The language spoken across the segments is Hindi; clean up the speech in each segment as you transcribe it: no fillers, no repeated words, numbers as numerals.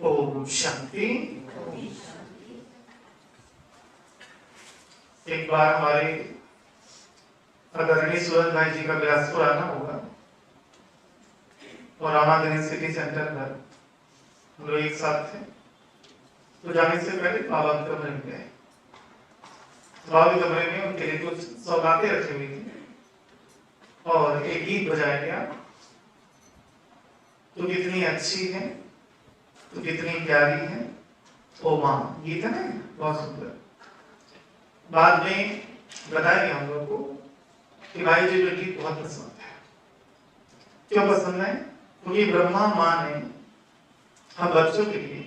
ओम शांति। एक बार हमारे आदरणीय सूरज भाई जी का बिलासपुर आना होगा और रामागंज सिटी सेंटर पर हम लोग एक साथ थे। तो जाने से पहले बाबा के कमरे में गए। बाबा के कमरे में उनके लिए कुछ सौगातें रखी हुई थी और एक गीत बजाया गया, तू कितनी अच्छी है, तू कितनी प्यारी है ओ माँ। गीत है ना, बहुत सुंदर। बाद में बताया गया हम लोग को कि भाई जी जो गीत बहुत पसंद है। क्यों पसंद है? क्योंकि ब्रह्मा माँ ने हम बच्चों के लिए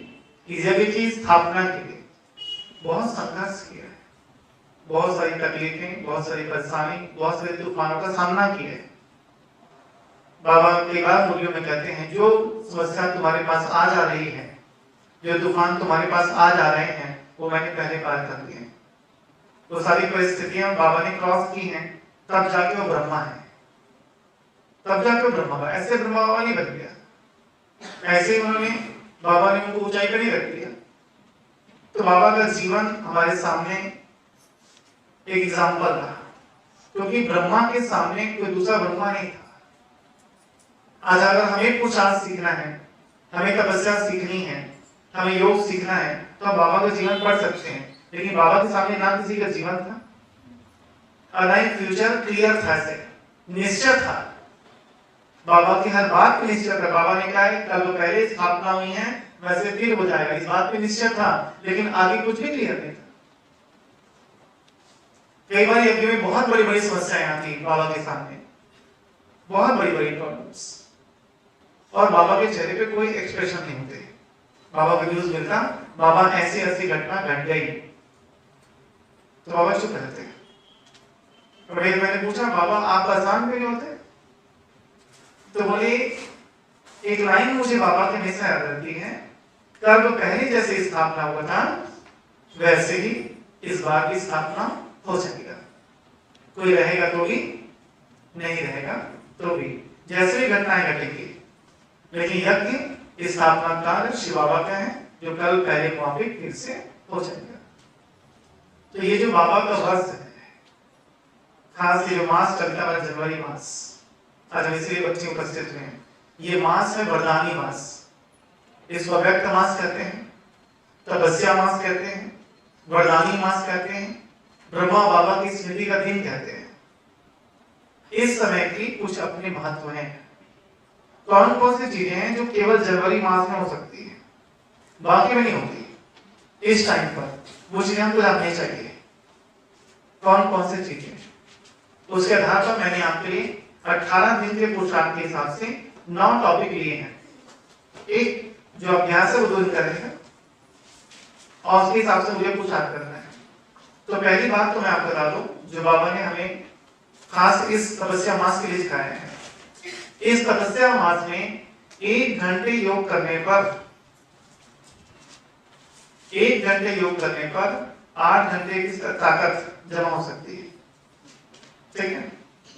इस जगत की स्थापना के लिए बहुत संघर्ष किया है, बहुत सारी तकलीफें, बहुत सारी परेशानी, बहुत सारे तूफानों का सामना किया है। बाबा कई बार मूल्यों में कहते हैं, जो समस्या तुम्हारे पास आ जा रही है, जो तूफान तुम्हारे पास आ जा रहे हैं, वो मैंने पहले पार कर दिए। वो सारी परिस्थितियां बाबा ने क्रॉस की हैं, तब जाके वो ब्रह्मा है, तब जाके वो ब्रह्मा है। ऐसे ब्रह्मा बाबा नहीं बन गया, ऐसे ही उन्होंने बाबा ने उनको ऊंचाई पर नहीं रख दिया। तो बाबा का जीवन हमारे सामने एक एग्जाम्पल रहा, क्योंकि ब्रह्मा के सामने कोई दूसरा ब्रह्मा नहीं था। आज अगर हमें कुछ आज सीखना है, हमें तपस्या सीखनी है, हमें योग सीखना है, तो हम बाबा का जीवन पढ़ सकते हैं। लेकिन बाबा के सामने ना किसी का जीवन था और ना ही फ्यूचर क्लियर था, ऐसे निश्चय था। बाबा की हर बात पे निश्चय था। बाबा ने कहा है कल वो पहले स्थापना हुई है, वैसे फिर हो जाएगा, इस बात पे निश्चय था। लेकिन आगे कुछ भी क्लियर नहीं था। कई बार यज्ञ में बहुत बड़ी बड़ी समस्याएं आती बाबा के सामने, बहुत बड़ी बड़ी प्रॉब्लम्स, और बाबा के चेहरे पे कोई एक्सप्रेशन नहीं होते। बाबा को न्यूज मिलता, बाबा ऐसी ऐसी घटना घट गई, तो बाबा चुप रहते। मैंने पूछा, बाबा आप परेशान क्यों नहीं होते? तो बोले, एक लाइन मुझे बाबा के हमेशा याद रहती है, कल तो पहले जैसे स्थापना हुआ था वैसे ही इस बार की स्थापना हो जाएगा। कोई रहेगा तो भी, नहीं रहेगा तो भी, जैसे भी घटनाएं घटेंगी, लेकिन यज्ञ स्थापना कार्य शिव बाबा का है, जो कल पहले माफिक फिर से हो जाएगा। तो ये जो बाबा का वर्ष है, खास ये जो मास चलता है जनवरी मास, आज हम इसलिए बच्चे उपस्थित हुए हैं। ये मास है वरदानी मास, इसको अव्यक्त मास कहते हैं, तपस्या मास कहते हैं, वरदानी मास कहते हैं, ब्रह्मा बाबा की स्मृति का दिन कहते हैं। इस समय की कुछ अपने महत्व हैं। कौन कौन सी चीजें हैं जो केवल जनवरी मास में हो सकती है, बाकी में नहीं होती? इस टाइम पर वो चीजें हमको जाननी चाहिए। कौन कौन सी चीजें? उसके आधार पर मैंने आपके लिए 18 दिन के पुरुषार्थ के हिसाब से 9 टॉपिक लिए हैं। एक जो अभ्यास है वो 2 दिन करेंगे और उसके हिसाब से मुझे पुरुषार्थ करना है। तो पहली बात तो मैं आपको बता दूं, जो बाबा ने हमें खास इस तपस्या मास के लिए सिखाया है। इस तपस्या मास में 1 घंटे योग करने पर 1 घंटे योग करने पर 8 घंटे की ताकत जमा हो सकती है। ठीक है,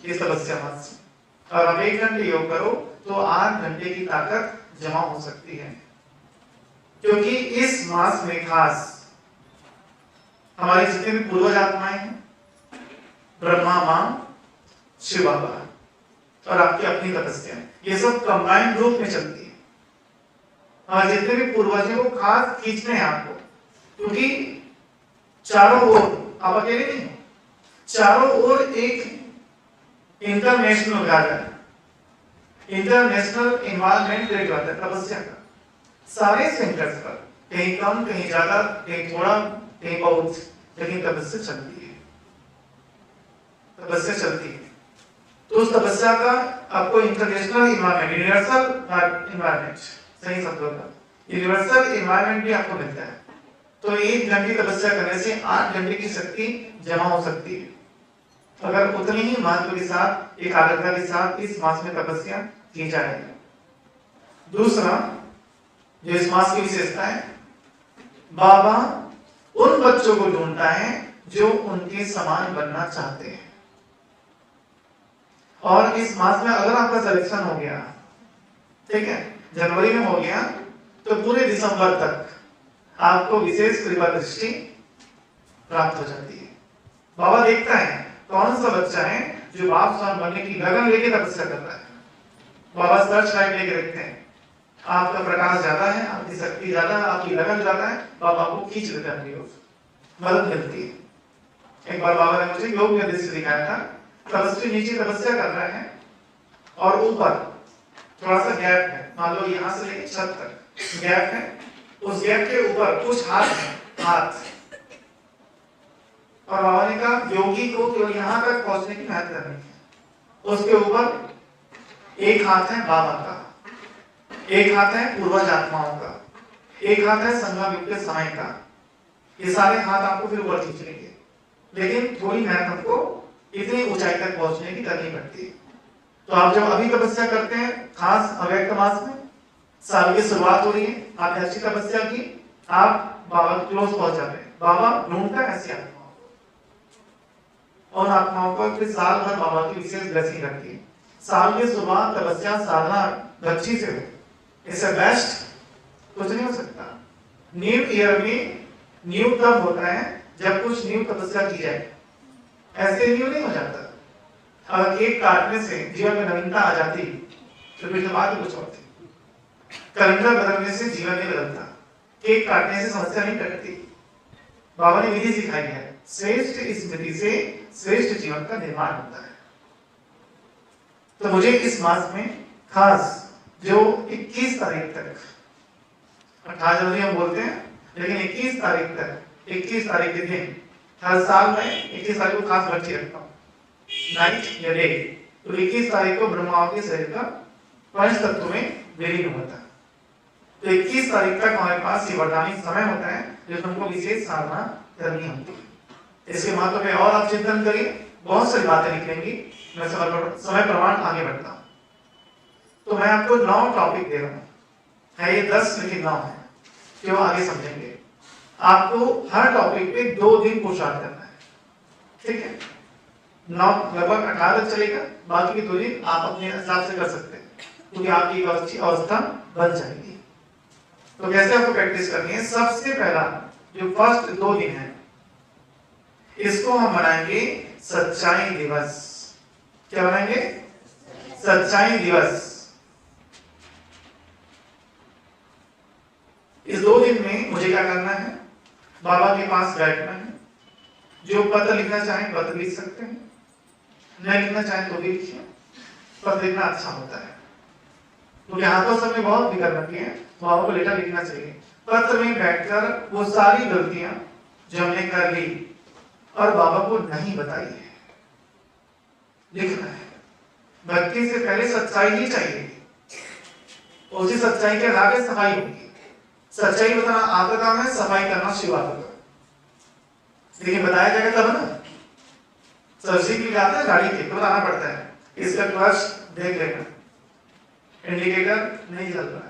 इस तपस्या मास से, और अब 1 घंटे योग करो तो 8 घंटे की ताकत जमा हो सकती है। क्योंकि इस मास में खास हमारे जितने भी पूर्वज आत्माएं हैं, ब्रह्मा मां, शिव बाबा और आपकी अपनी तपस्या, ये सब कंबाइंड रूप में चलती है। और जितने भी पूर्वज हैं वो खास खींचने हैं आपको, क्योंकि चारों ओर आप अकेले नहीं, चारों ओर एक international garden, international environment create होता है तपस्या का। सारे सेंटर्स पर कहीं कम, कहीं ज्यादा, कहीं थोड़ा, कहीं बहुत, लेकिन तपस्या चलती है, तपस्या चलती है। तो उस तपस्या का आपको इंटरनेशनल एनवायरनमेंट, यूनिवर्सल एनवायरनमेंट, सही शब्दों का यूनिवर्सल एनवायरनमेंट भी आपको मिलता है। तो 1 घंटे तपस्या करने से 8 घंटे की शक्ति जमा हो सकती है, अगर उतनी ही महत्व के साथ, एकाग्रता के साथ इस मास में तपस्या की जाए। दूसरा जो इस मास की विशेषता है, बाबा उन बच्चों को ढूंढता है जो उनके समान बनना चाहते हैं। और इस मास में अगर आपका सिलेक्शन हो गया, ठीक है, जनवरी में हो गया, तो पूरे दिसंबर तक आपको विशेष कृपा दृष्टि प्राप्त हो जाती है। बाबा देखता है कौन सा बच्चा है जो बाप स्वान बनने की लगन लेके तपस्या कर रहा है। बाबा सर्च लाइट लेके रखते हैं, आपका प्रकाश ज्यादा है, आपकी शक्ति ज्यादा है, आपकी लगन ज्यादा है, बाबा को खींच लेते हैं अपनी ओर, मदद मिलती है। एक बार बाबा ने मुझे योग में दृश्य दिखाया था, तपस्वी नीचे तपस्या कर रहे हैं और ऊपर थोड़ा सा गैप है, मान लो यहाँ से लेकर छत तक गैप है, उस गैप के ऊपर कुछ हाथ है, हाथ, और बाबा ने कहा योगी को केवल यहाँ तक पहुंचने की मेहनत करनी है। उसके ऊपर एक हाथ है बाबा का, एक हाथ है पूर्वज आत्माओं का, एक हाथ है संगम युग के समय का। ये सारे हाथ आपको फिर ऊपर खींच लेंगे, लेकिन थोड़ी मेहनत हमको इतनी ऊंचाई तक पहुंचने की करनी पड़ती है। तो आप जब अभी तपस्या करते हैं, खास अव्यक्त मास में, साल की शुरुआत हो रही है, आपने अच्छी तपस्या की, आप बाबा के क्लोज पहुंच जाते हैं। बाबा ढूंढता है ऐसी आत्माओं को, और आत्माओं को फिर साल भर बाबा की विशेष ब्लेसिंग रखती है। साल की शुरुआत तपस्या साधना अच्छी से हो, इससे बेस्ट कुछ नहीं हो सकता। न्यू ईयर में न्यू तब होता है जब कुछ न्यू तपस्या की जाए, ऐसे न्यू नहीं हो जाता। अगर केक काटने से जीवन में नवीनता आ जाती तो फिर तो बात कुछ और थी। कैलेंडर बदलने से जीवन नहीं बदलता, केक काटने से समस्या नहीं कटती। बाबा ने विधि सिखाई है, श्रेष्ठ स्मृति से श्रेष्ठ जीवन का निर्माण होता है। तो मुझे इस मास में खास जो 21 तारीख तक, 18 जनवरी हम बोलते हैं, लेकिन 21 तारीख तक, 21 तारीख के दिन हर साल में 21 तारीख को खास बच्ची रखता हूँ, नाइट या डे। तो 21 तारीख को ब्रह्माओं के शरीर का पंच तत्व में विलीन होता है। तो 21 तारीख तक हमारे पास ये वरदानी समय होता है जिसमें हमको विशेष साधना करनी होती है। इसके महत्व में और आप चिंतन करिए, बहुत सारी बातें निकलेंगी। मैं समय प्रमाण आगे बढ़ता हूँ। तो मैं आपको 9 टॉपिक दे रहा हूँ, है ये 10 लेकिन 9 है, क्यों आगे समझेंगे। आपको हर टॉपिक पे 2 दिन पुरुषार्थ करना है, ठीक है। 9 लगभग 18 तक चलेगा, बाकी की 2 दिन आप अपने हिसाब से कर सकते हैं, क्योंकि आपकी अच्छी अवस्था बन जाएगी। तो कैसे आपको प्रैक्टिस करनी है? सबसे पहला जो फर्स्ट 2 दिन है, इसको हम बनाएंगे सच्चाई दिवस। क्या बनाएंगे? सच्चाई दिवस। इस 2 दिन में मुझे क्या करना है? बाबा के पास बैठना है। जो पत्र लिखना चाहें पत्र लिख सकते हैं, नहीं लिखना चाहें तो भी लिखिए। पत्र लिखना अच्छा होता है, क्योंकि हाथों सब में बहुत फिक्र रखी है, बाबा को लेटर लिखना चाहिए। पत्र में बैठकर वो सारी गलतियां जो हमने कर ली और बाबा को नहीं बताई है, लिखना है। भक्ति से पहले सच्चाई ही चाहिए, उसी सच्चाई के आगे सफाई होगी। सच्चाई बताना आपका काम है, सफाई करना शिव आपका। लेकिन बताया जाएगा तब ना। सर्विसिंग के लिए जाते हैं गाड़ी के, तो बताना पड़ता है इसका क्लच देख लेना, इंडिकेटर नहीं चल रहा है,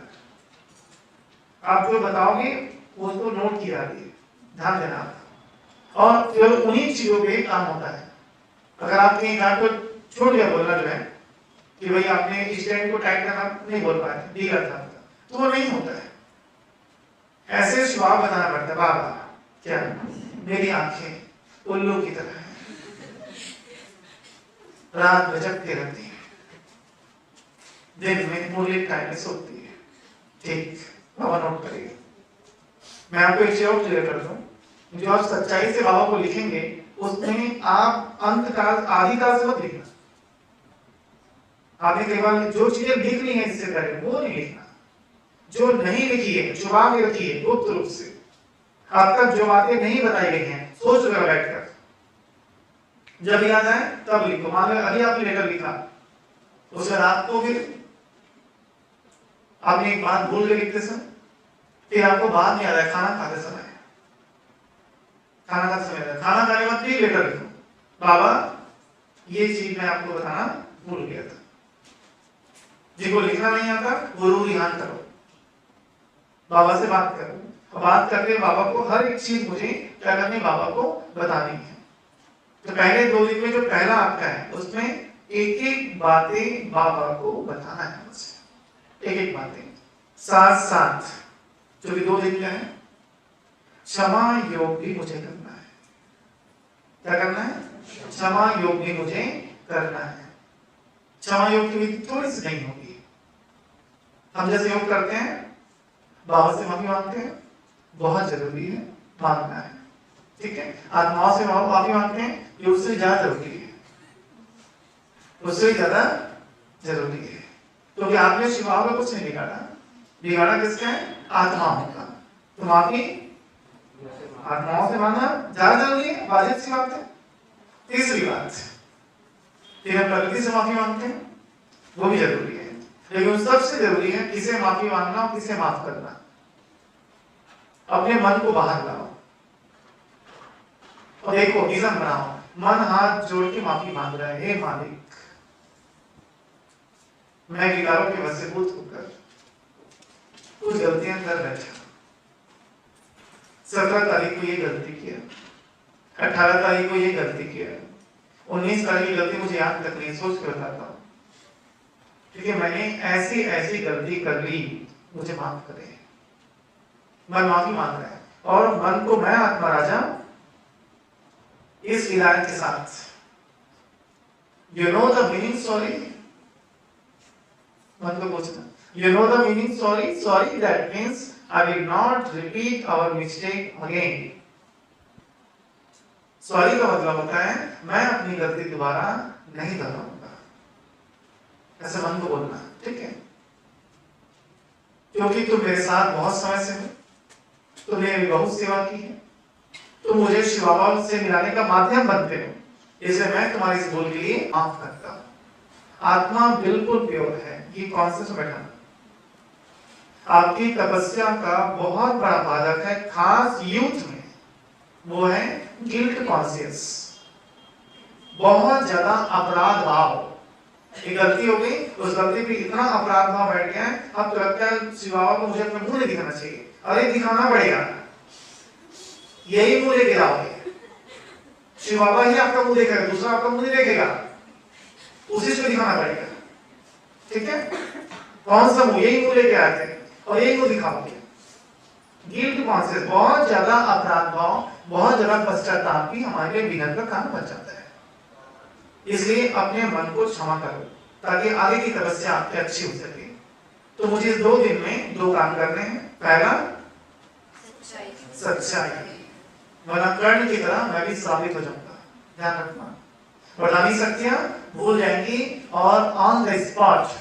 आप जो बताओगे उसको नोट किया, ध्यान देना आप। और केवल उन्हीं चीजों पे काम होता है। अगर आप कहीं गाड़ी को छोड़ गया बोलना, जो है कि भाई आपने स्टैंड को टाइट करना नहीं बोल पाए, ढीला था, तो वो नहीं होता है। ऐसे स्वभाव बताना पड़ता है। बाबा क्या मेरी आंखें उल्लू की तरह हैं, रात में जगती रहती है, दिन में मुरली टाइम में सोती है, ठीक। बाबा नोट करिए। मैं आपको एक चीज और क्लियर कर दूं, जो आप सच्चाई से बाबा को लिखेंगे उसमें आप अंत काल आदि काल से मत लिखना। आपने केवल जो चीजें लिख ली है इससे पहले वो नहीं लिखना, जो नहीं लिखी है, छुपा के रखी है गुप्त रूप से, अब तक जो बातें नहीं बताई गई हैं, सोच कर बैठकर जब याद आए तब लिखो। मान लो अभी आपने लेटर लिखा, उसके रात को फिर आपने एक बात भूल के लिखते समय, फिर आपको बाद में याद आया खाना खाते समय, खाना खाते समय, खाना खाने के बाद फिर लेटर लिखो, बाबा ये चीज मैं आपको बताना भूल गया था। जिनको लिखना नहीं आता वो जरूर ध्यान करो, बाबा से बात करो, और बात करके बाबा को हर एक चीज मुझे क्या करनी, बाबा को बतानी है। तो पहले 2 दिन में जो पहला आपका है उसमें एक एक बातें बाबा को बताना है मुझसे, एक एक बातें साथ साथ जो कि 2 दिन क्या है, क्षमा योग भी मुझे करना है। क्या करना है? क्षमा योग भी मुझे करना है। क्षमा योग की विधि थोड़ी सी नहीं होगी। हम जैसे योग करते हैं, बाबा से माफी मांगते हैं, बहुत जरूरी है मांगना है, ठीक है। आत्माओं से माफी मांगते हैं, ये उससे ज्यादा जरूरी है, उससे ज्यादा जरूरी है, क्योंकि आपने शिवाओं का कुछ नहीं बिगाड़ा, बिगाड़ा किसका है? आत्माओं का। तो माफी आत्माओं से मांगना ज्यादा जरूरी है, वाजिब सी बात है। तीसरी बात, फिर हम प्रकृति से माफी मांगते हैं, वो भी जरूरी है, लेकिन सबसे जरूरी है किसे माफी मांगना और किसे माफ करना। अपने मन को बाहर लाओ और देखो, निज़म बनाओ, मन हाथ जोड़ के माफी मांग रहा है, हे मालिक, मैं विकारों के वशीभूत होकर कुछ गलतियां कर बैठा। 17 तारीख को ये गलती किया, 18 तारीख को ये गलती किया, 19 तारीख की गलती मुझे याद तक नहीं, सोच के बताता हूँ, ठीक है। मैंने ऐसी ऐसी गलती कर ली, मुझे माफ करें। मन माफी मांग रहा है और मन को मैं आत्मा राजा इस हिदायत के साथ, you know the meaning sorry, मन को पूछना, you know the meaning sorry, sorry that means I will not repeat our mistake again. Sorry का मतलब होता है मैं अपनी गलती दोबारा नहीं दोहराऊंगा, ऐसे मन को बोलना, ठीक है। क्योंकि तुम मेरे साथ बहुत समय से हो, तुमने मेरी बहुत सेवा की है, तुम मुझे शिवावाल से मिलाने का माध्यम बनते हो, इसलिए मैं तुम्हारी इस भूल के लिए माफ करता हूं। आत्मा बिल्कुल प्योर है, ये कॉन्सेप्ट बैठाना। आपकी तपस्या का बहुत बड़ा बाधक है, खास यूथ में, वो है गिल्ट कॉन्शियस, बहुत ज्यादा अपराध भाव। एक गलती हो गई, उस गलती पे इतना अपराध भाव बैठ गया है, अब तो लगता है शिवावा को मुझे अपना मुंह नहीं दिखाना चाहिए, अरे दिखाना पड़ेगा, यही मुंह लेके आओगे, शिवावा ही आपका मुंह देखेगा, दूसरा आपका मुंह नहीं देखेगा, उसी से दिखाना पड़ेगा, ठीक है। कौन सा मुंह? यही मुंह लेके आते हैं और यही मुंह दिखाओगे। गिल्ट कॉन्शियस, बहुत ज्यादा अपराध भाव, बहुत ज्यादा पश्चाताप भी हमारे लिए विघ्न का कारण बन जाता है। इसलिए अपने मन को क्षमा करो ताकि आगे की तपस्या आपकी अच्छी हो सके। तो मुझे इस 2 दिन में 2 काम करने हैं। पहला, सच्चाई, वरना कर्ण की तरह मैं भी साबित हो जाऊंगा, ध्यान रखना। वरदानी शक्तियां भूल जाएंगी और ऑन द स्पॉट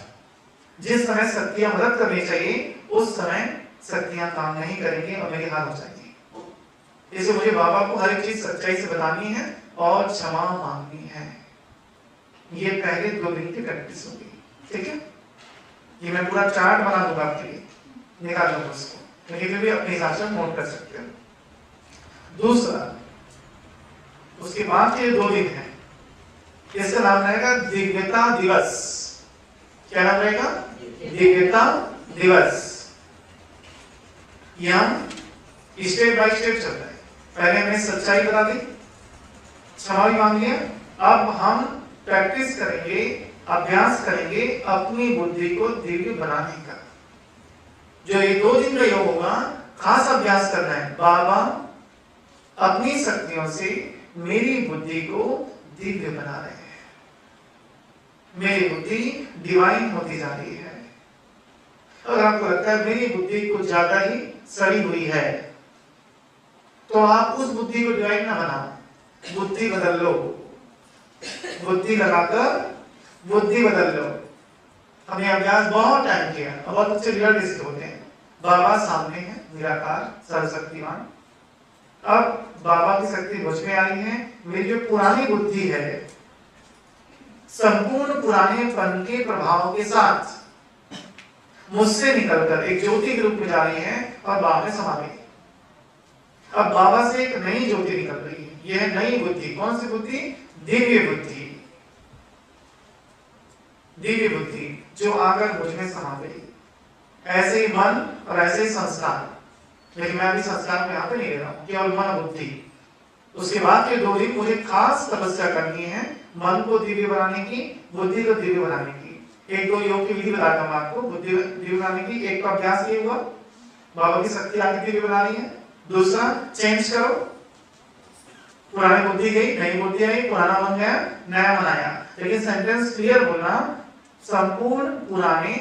जिस समय शक्तियां मदद करनी चाहिए उस समय शक्तियां काम नहीं करेंगी और मेरी हार हो जाएगी। इसलिए मुझे बाबा को हर एक चीज सच्चाई से बतानी है और क्षमा मांगनी है। ये पहले 2 दिन की प्रैक्टिस होगी, ठीक है। ये मैं पूरा चार्ट बना दूंगा आपके लिए, निकाल लो उसको, लेकिन फिर भी अपने हिसाब से नोट कर सकते हो। दूसरा, उसके बाद के 2 दिन है, इसका नाम रहेगा दिव्यता दिवस। क्या नाम रहेगा? दिव्यता दिवस। यहाँ स्टेप बाय स्टेप चल रहा है। पहले हमने सच्चाई बता दी, क्षमा भी मांग लिया, अब हम प्रैक्टिस करेंगे, अभ्यास करेंगे अपनी बुद्धि को दिव्य बनाने का। जो ये 2 दिन का योग होगा, खास अभ्यास करना है। बाबा अपनी शक्तियों से मेरी बुद्धि को दिव्य बना रहे हैं, मेरी बुद्धि डिवाइन होती जा रही है। अगर आपको लगता है मेरी बुद्धि कुछ ज्यादा ही सड़ी हुई है, तो आप उस बुद्धि को डिवाइन ना बनाओ, बुद्धि बदल लो, बुद्धि लगाकर बुद्धि बदल लो। हमने अभ्यास बहुत टाइम किया, बहुत अच्छे रिजल्ट इसके होते हैं। बाबा सामने है, निराकार सर्वशक्तिमान। अब बाबा की शक्ति मुझ में आई है, मेरी जो पुरानी बुद्धि है संपूर्ण पुरानेपन के प्रभाव के साथ मुझसे निकलकर एक ज्योति के रूप में जा रही है और बाबा में समा गई। अब बाबा से एक नई ज्योति निकल रही है, यह नई बुद्धि। कौन सी बुद्धि? दिव्य बुद्धि, दिव्य बुद्धि जो आकर मुझ में समा गई। ऐसे ही मन और ऐसे ही संस्कार, लेकिन मैं अभी संस्कार में यहाँ पे नहीं ले रहा हूँ, केवल मन बुद्धि। उसके बाद के 2 दिन मुझे खास तपस्या करनी है, मन को दिव्य बनाने की, बुद्धि को दिव्य बनाने की। 1-2 योग की विधि बताता हूँ आपको, बुद्धि दिव्य बनाने की। एक का अभ्यास ये हुआ, बाबा की शक्ति आकृति भी बना रही है। दूसरा, चेंज करो, पुरानी बुद्धि गई, नई बुद्धि आई, पुराना बन गया, नया बनाया। लेकिन सेंटेंस क्लियर बोलना, संपूर्ण पुराने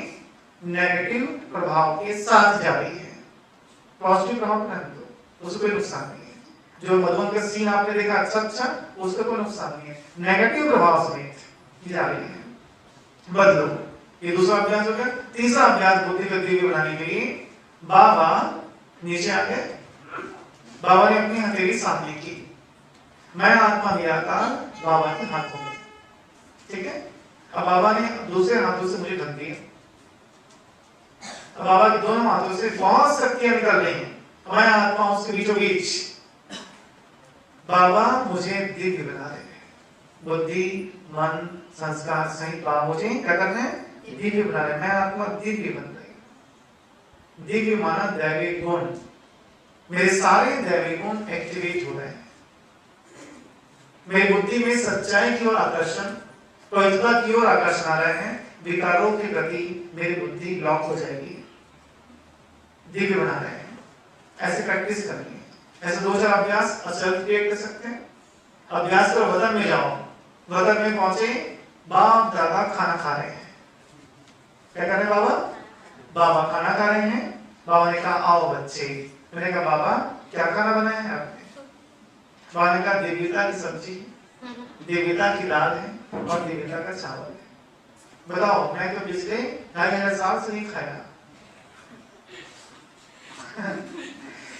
नेगेटिव प्रभाव के साथ जा रही है। पॉजिटिव प्रभाव रहने दो, उसको कोई नुकसान नहीं है। जो मधुबन का सीन आपने देखा अच्छा, उसका कोई नुकसान नहीं है। नेगेटिव प्रभाव समेत जा रही है, बदलो। ये दूसरा अभ्यास हो गया। तीसरा अभ्यास बुद्धि को दिव्य बनाने के लिए, बाबा नीचे आ गए, बाबा ने अपनी हथेली सामने की, मैं आत्मा निराकार बाबा के हाथों में, ठीक है। अब बाबा ने दूसरे हाथों से मुझे ढक दिया। अब बाबा के दोनों हाथों से बहुत शक्तियां निकल रही हैं, मैं आत्मा उसके बीचों बीच। बाबा मुझे दिव्य बना रहे हैं, बुद्धि मन संस्कार सहित बाबा मुझे क्या करना है, दिव्य बना रहे हैं। मैं आत्मा दिव्य बन रही हूं। दिव्य माना दैविक गुण, मेरे सारे दैविक गुण एक्टिवेट हो रहे हैं। मेरी बुद्धि में सच्चाई की ओर आकर्षण, पवित्रता की ओर आकर्षण आ रहे हैं। विकारों के प्रति मेरी बुद्धि लॉक हो जाएगी। दिव्य बना रहे हैं, ऐसे प्रैक्टिस करनी है। ऐसे 2-4 अभ्यास सेल्फ क्रिएट कर सकते हैं। अभ्यास करो, वतन में जाओ, वतन में पहुंचे, बाप दादा खाना खा रहे हैं। क्या कर रहे हैं बाबा? बाबा खाना खा रहे हैं। बाबा ने कहा आओ बच्चे। मैंने कहा बाबा क्या खाना बनाया है आपने? बाबा ने कहा देविता की सब्जी, देविता की दाल है और देविता का चावल है। बताओ, मैं तो पिछले 2,500 साल से नहीं खाया।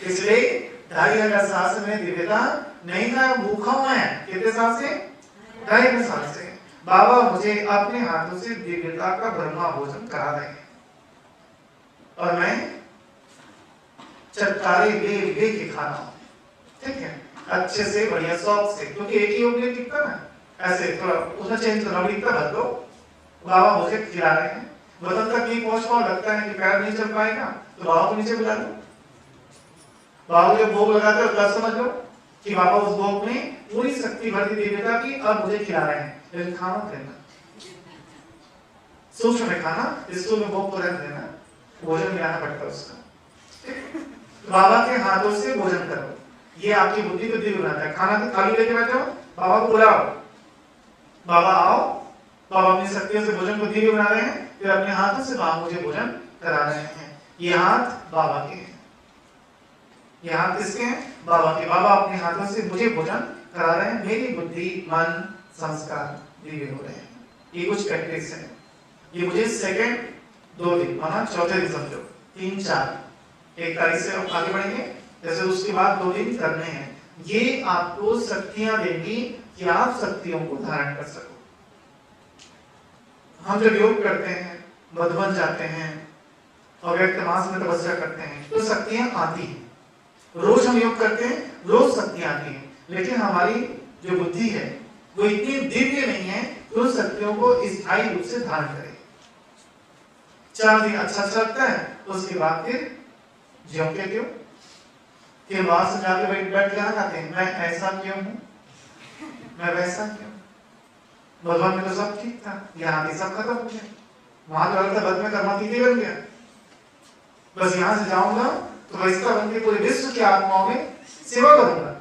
इसलिए 2,500 साल से मैंने देविता नहीं खाया, भूखा हुआ है। कितने साल से? 2,500 साल से। बाबा मुझे अपने हाथों से देविता का ब्रह्मा भोजन करा रहे हैं और मैं चटकारे ले के खा रहा हूं, ठीक है, अच्छे से, बढ़िया शौक से, क्योंकि एक ही योग नहीं टिकता ना, ऐसे थोड़ा उसमें चेंज करना दिखता बदलो। बाबा मुझे खिला रहे हैं, वतन तक नहीं पहुंच पाओ, लगता है कि पैर नहीं चल पाएगा, तो बाबा को नीचे बुला लो। बाबा जो भोग लगाते हो तब समझ लो कि बाबा उस भोग में पूरी शक्ति भर दी देवता की, अब मुझे खिला रहे हैं। लेकिन खाना देना सूक्ष्म में, खाना स्थूल में भोग को रहने देना, भोजन मिलाना पड़ता है उसका। बाबा के हाथों से भोजन करो, ये आपकी बुद्धि को दिव्य बनाता है। खाना तो थाली लेके बैठो, बाबा को बुलाओ, बाबा आओ। बाबा अपनी शक्तियों से भोजन को दिव्य बना रहे हैं, फिर अपने हाथों से बाबा मुझे भोजन करा रहे हैं। ये हाथ बाबा के हैं, ये हाथ किसके हैं? बाबा के। बाबा अपने हाथों से मुझे भोजन करा रहे हैं, मेरी बुद्धि मन संस्कार दिव्य हो रहे हैं। ये कुछ प्रैक्टिस है। ये मुझे सेकंड 2 दिन माना, चौथे दिन समझो, 3-4, 1 तारीख से आगे बढ़ेंगे, जैसे उसके बाद 2 दिन करने हैं। ये आपको शक्तियां देंगी कि आप शक्तियों को धारण कर सको। हम जब योग करते हैं, मधुबन जाते हैं और व्यक्त मास में तपस्या करते हैं, तो शक्तियां आती हैं। रोज हम योग करते हैं, रोज शक्तियां आती हैं, लेकिन हमारी जो बुद्धि है वो इतनी दिव्य नहीं है कि उन शक्तियों को स्थायी रूप से धारण करे। 4 दिन अच्छा लगता है, उसके बाद फिर ज्यों के त्यों, फिर वहां से जाके बैठ के खाते हैं, मैं ऐसा क्यों हूं, मैं वैसा क्यों। भगवान में तो सब ठीक था, यहाँ भी सब खत्म हो गया। वहां तो लगता बद में कर्मातीत बन गया, बस यहाँ से जाऊंगा तो वैसा बन के पूरे विश्व की आत्माओं में सेवा करूंगा।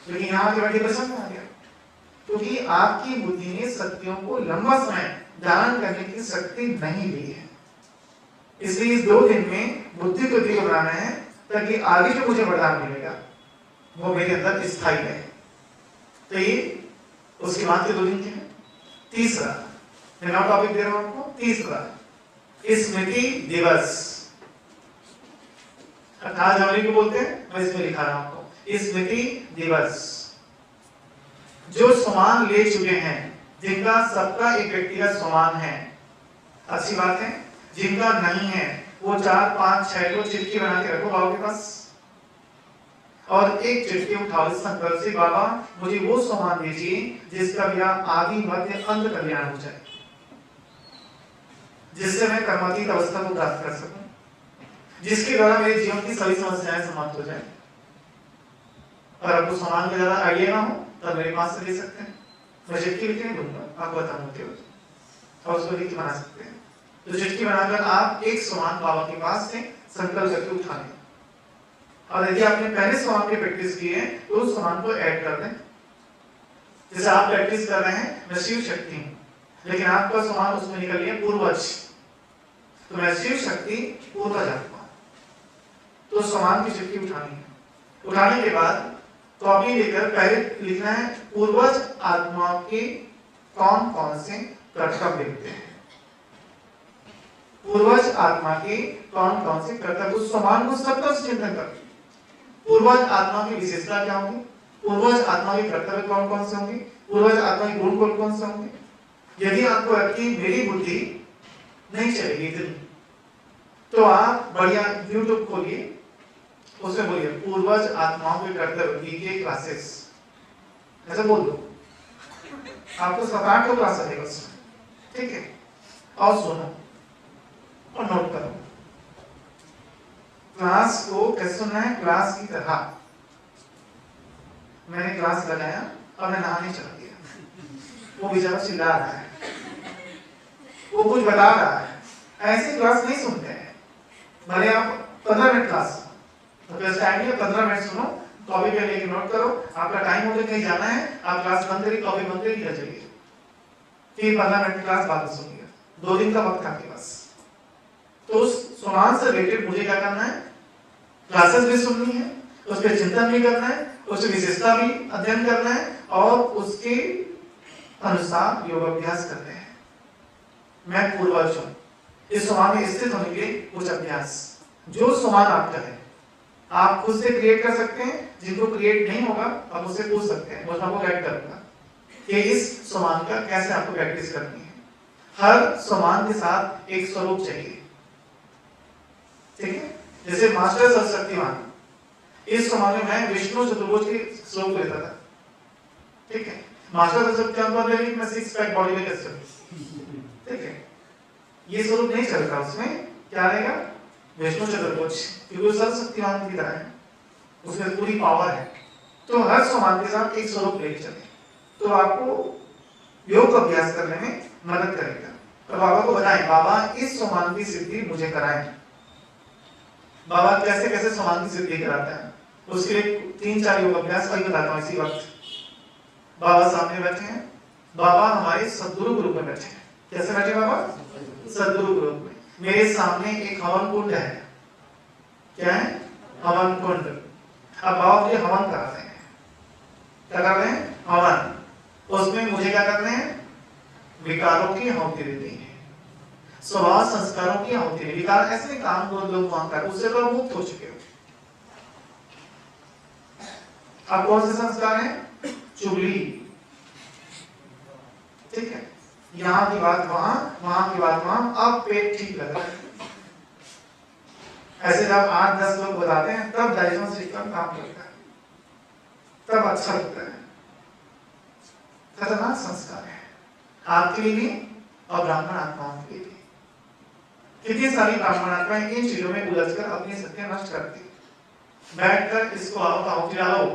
लेकिन यहाँ के बैठे प्रसन्न आ गया, क्योंकि आपकी बुद्धि ने शक्तियों को लंबा समय धारण करने की शक्ति नहीं ली है। इसलिए इस 2 दिन में बुद्धि को दिव्य बनाना है, ताकि आगे जो मुझे वरदान मिलेगा वो मेरे अंदर स्थायी है। तो ये उसके बाद के 2 दिन के हैं। तीसरा, मैं नया टॉपिक दे रहा हूं आपको। तीसरा, स्मृति दिवस, 18 जनवरी को बोलते हैं, मैं इसमें लिखा रहा हूं आपको, स्मृति दिवस। जो सम्मान ले चुके हैं, जिनका सबका एक व्यक्तिगत सम्मान है, अच्छी बात है। जिनका नहीं है वो 4, 5, 6 को चिट्ठी बना के रखो बाबा के पास, और एक चिट्ठी उठाओ इस संकल्प से, बाबा मुझे वो सम्मान दीजिए जिसका मेरा आदि मध्य अंत कल्याण हो जाए, जिससे मैं कर्मातीत अवस्था को प्राप्त कर सकूं, जिसके द्वारा मेरे जीवन की सभी समस्याएं समाप्त हो जाए। और आपको सम्मान का ज्यादा आइडिया ना हो तब मेरे पास से ले सकते हैं, मैं चिट्ठी लिख के दूंगा, आपको बताऊंगा, और उसको लिख बना सकते हैं। तो चिट्ठी बनाकर आप एक सम्मान बाबा के पास से संकल्प करके उठा लें। और यदि आपने पहले समान की प्रैक्टिस की है तो उस समान को ऐड कर दें। जैसे आप प्रैक्टिस कर रहे हैं मैं शिव शक्ति हूँ, लेकिन आपका समान उसमें निकल गया पूर्वज, तो मैं शिव शक्ति पूर्वज आत्मा, तो समान की चिट्ठी उठानी है। उठाने के बाद कॉपी लेकर पहले लिखना है पूर्वज आत्मा के कौन कौन से कर्तव्य होते हैं। पूर्वज आत्मा के कौन कौन से कर्तव्य, उस समान को सब तरफ से चिंतन कर। पूर्वज आत्मा की विशेषता क्या होगी, पूर्वज आत्मा के कर्तव्य कौन कौन से होंगे, पूर्वज आत्मा के गुण कौन कौन से होंगे। यदि आपको लगती मेरी बुद्धि नहीं चलेगी इतनी, तो आप बढ़िया यूट्यूब खोलिए, उसमें बोलिए पूर्वज आत्माओं के कर्तव्य के क्लासेस, ऐसा बोल दो, आपको 7-8 तो क्लास आएगा उसमें, ठीक है। और सुनो और नोट करो, क्लास को कैसे सुनना है, क्लास की तरह। मैंने क्लास लगाया और मैं नहाने चला गया, वो बेचारा चिल्ला रहा है, वो कुछ बता रहा है, ऐसी क्लास नहीं सुनते हैं। भले आप 15 मिनट क्लास तो फिर टाइम लिया 15 मिनट सुनो, कॉपी पे लेके नोट करो, आपका टाइम हो गया कहीं जाना है, आप क्लास बंद करिए, कॉपी बंद करिए, घर चलिए, फिर 15 मिनट क्लास बाद में सुनिए, 2 दिन का वक्त आपके पास। तो उस समान से रिलेटेड मुझे क्या करना है, क्लासेस भी सुननी है, उस पर चिंतन भी करना है, उसकी विशेषता भी अध्ययन करना है और उसके अनुसार योग अभ्यास करते हैं। मैं पूर्वज हूं, इस समान में स्थित होने के कुछ अभ्यास, जो समान आपका है आप खुद से क्रिएट कर सकते हैं, जिनको क्रिएट नहीं होगा आप मुझसे पूछ सकते हैं, मैं आपको गाइड करूंगा कि इस समान का कैसे आपको प्रैक्टिस करनी है। हर समान के साथ एक स्वरूप चाहिए, ठीक है। जैसे मास्टर सर्वशक्तिमान, इस समान में मैं विष्णु चतुर्भुज के स्वरूप लेता था, ठीक है। मास्टर सर्वशक्तिमान पर लेकिन मैं 6 पैक बॉडी में कैसे चलूं, ठीक है। ये स्वरूप नहीं चलता, उसमें क्या रहेगा, विष्णु चतुर्भुज, क्योंकि सर्वशक्तिमान की तरह है, उसमें पूरी पावर है। तो हर समान के साथ एक स्वरूप लेके चले, तो आपको योग अभ्यास करने में मदद करेगा। तो बाबा को बताएं, बाबा इस समान की सिद्धि मुझे कराएं। बाबा कैसे कैसे समान की सिद्धि कराता है, उसके लिए 3-4 योग अभ्यास वही बताता हूँ इसी वक्त। बाबा सामने बैठे हैं, बाबा हमारे सद्गुरु ग्रुप में बैठे हैं। कैसे बैठे बाबा, सद्गुरु ग्रुप में। मेरे सामने एक हवन कुंड है, क्या है, हवन कुंड। अब बाबा मुझे हवन कराते हैं, क्या कर रहे हैं, हवन। उसमें मुझे क्या करने हैं, विकारों की आहुति देनी है, स्वभाव संस्कारों की आहुति देनी। विकार ऐसे काम को लोग वहां कर, उससे तो मुक्त हो चुके हो। अब कौन से संस्कार हैं, चुगली, ठीक है, यहाँ की बात वहां, वहां की बात वहां, अब पेट ठीक लग रहा है। ऐसे जब 8-10 लोग बताते हैं तब डाइजेशन सिस्टम काम करता है, तब अच्छा लगता है। खतरनाक संस्कार है आपके लिए भी और ब्राह्मण आत्माओं के लिए भी। कितनी सारी ब्राह्मण आत्माएं इन चीजों में उलझकर अपनी सत्य नष्ट करती। बैठकर इसको आओ आहुति डालो,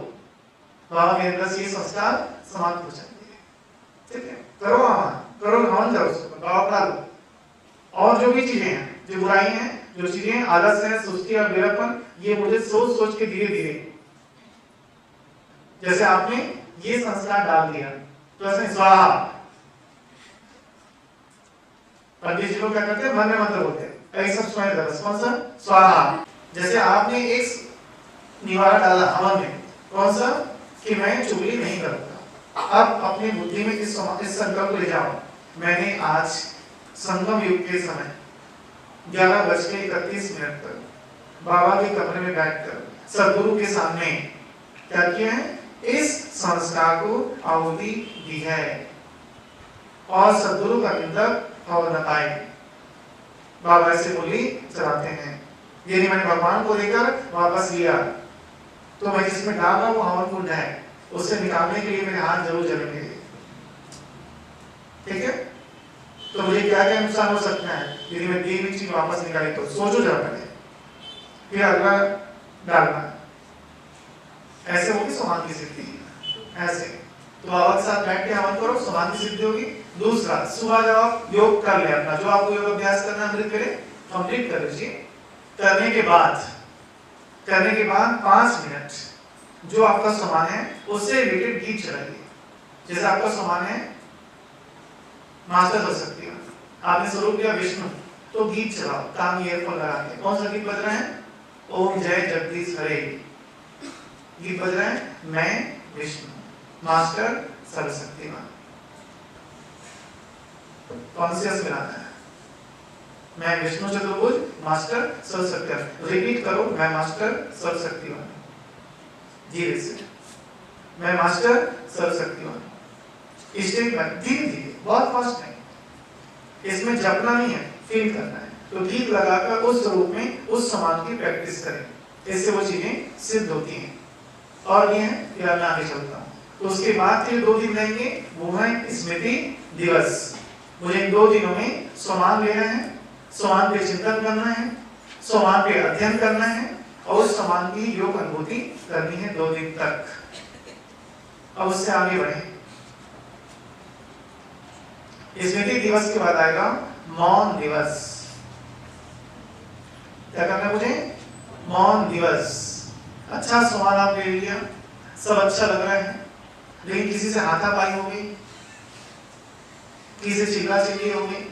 बाबा मेरे अंदर ये संस्कार समाप्त हो जाएंगे, ठीक है। करो हवन, करो हवन करो, उसको बाबा डालो। और जो भी चीजें हैं, जो बुराई हैं, जो चीजें आलस है, सुस्ती और बेरापन, ये मुझे सोच सोच के धीरे धीरे, जैसे आपने ये संस्कार डाल दिया तो ऐसे स्वाहा, पंडित जी लोग क्या करते हैं, मन में मंत्र बोलते हैं, एक सब स्वयं दरस, कौन सा, स्वाहा। जैसे आपने एक निवारण डाला हवन में, कौन सा, कि मैं चुगली नहीं करूंगा। अब अपनी बुद्धि में इस संकल्प को ले जाओ, मैंने आज संगम युग के समय 11:31 पर बाबा के कमरे में बैठकर सदगुरु के सामने क्या किया है, इस संस्कार को आहुति दी है और सदगुरु का निंदक और नताई बाबा ऐसे बोली चलाते हैं। यदि मैंने भगवान को लेकर वापस लिया तो मैं जिसमें डाल रहा हूं वो हवन कुंड है, उससे निकालने के लिए मेरे हाथ जरूर जलेंगे, ठीक है। तो मुझे क्या क्या नुकसान हो सकता है यदि मैं दी हुई चीज वापस निकाली, तो सोचो जरा पहले, फिर अगला डालना। ऐसे होगी समान की सिद्धि, ऐसे। तो बाबा के साथ बैठ के हवन करो, समान की सिद्धि होगी। दूसरा, सुबह जब आप योग कर ले अपना, जो आपको योग अभ्यास करना अमृत करे, कंप्लीट कर लीजिए। करने के बाद करने के बाद 5 मिनट जो आपका सामान है उससे रिलेटेड गीत चलाइए। जैसे आपका सामान है मास्टर सरस्वती, आपने स्वरूप लिया विष्णु, तो गीत चलाओ कान में ईयरफोन लगा के। कौन सा गीत बज रहा है? ओम जय जगदीश हरे गीत बज रहा है। मैं विष्णु मास्टर सरस्वतीवान, कॉन्शियस मिलाना है। मैं विष्णु चतुर्भुज मास्टर सरस्वतीवान। रिपीट करो, मैं मास्टर सरस्वतीवान, धीरे से, मैं मास्टर सरस्वतीवान। स्टेप बाय धीरे धीरे, बहुत फास्ट नहीं। इसमें जपना नहीं है, फील करना है। तो गीत लगाकर उस स्वरूप में उस समान की प्रैक्टिस करें, इससे वो चीजें सिद्ध होती हैं। और ये है फिर मैं आगे चलता हूँ। तो उसके बाद के 2 दिन रहेंगे, वो है स्मृति दिवस। मुझे इन 2 दिनों में सोमान लेना है, सोमान पे चिंतन करना है, सोमान पे अध्ययन करना है और सोमान की योग अनुभूति करनी है 2 दिन तक। अब उससे आगे बढ़े। स्मृति दिवस के बाद आएगा मौन दिवस। क्या करना है मुझे? मौन दिवस। अच्छा सवाल आप ले लिया, सब अच्छा लग रहा है, लेकिन किसी से हाथापाई हो गई, किसी से चिल्ला चिल्ली हो गई,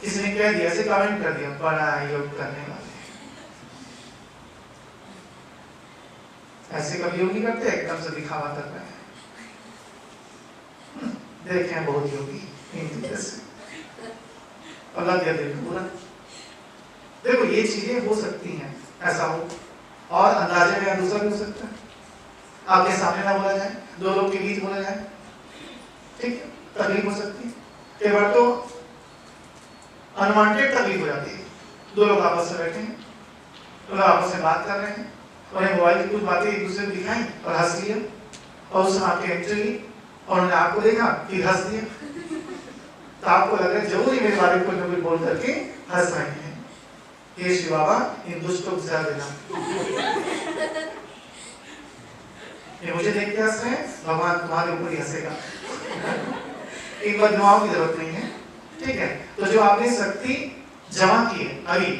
किसी ने कह दिया, ऐसे कमेंट कर दिया, बड़ा योग करने वाले। ऐसे कभी योग नहीं करते, एकदम से दिखावा कर रहे हैं। देखे हैं बहुत योगी अलग पूरा। देखो ये चीजें हो सकती हैं, ऐसा हो, और अंदाजे में दूसरा भी हो सकता है। आपके सामने ना बोला जाए, 2 लोग के बीच बोला जाए, ठीक है, तकलीफ हो सकती है। कई बार तो अनवांटेड तकलीफ हो जाती है। 2 लोग आपस में बैठे हैं, 2 लोग आपस में बात कर रहे हैं और मोबाइल की कुछ बातें एक दूसरे को दिखाई और हंस लिया, और उसने आपकी एंट्री ली और उन्होंने आपको देखा फिर हंस दिया, तो आपको लग रहा है जरूर ही मेरे बारे में कुछ न कुछ बोल करके हंस रहे हैं। हे शिव बाबा, इन दुष्टों को सजा देना। ये मुझे देख के हंस रहे हैं, भगवान तुम्हारे ऊपर ही हंसेगा। एक बार दुआओं की जरूरत नहीं है, ठीक है। तो जो आपने शक्ति जमा की है अभी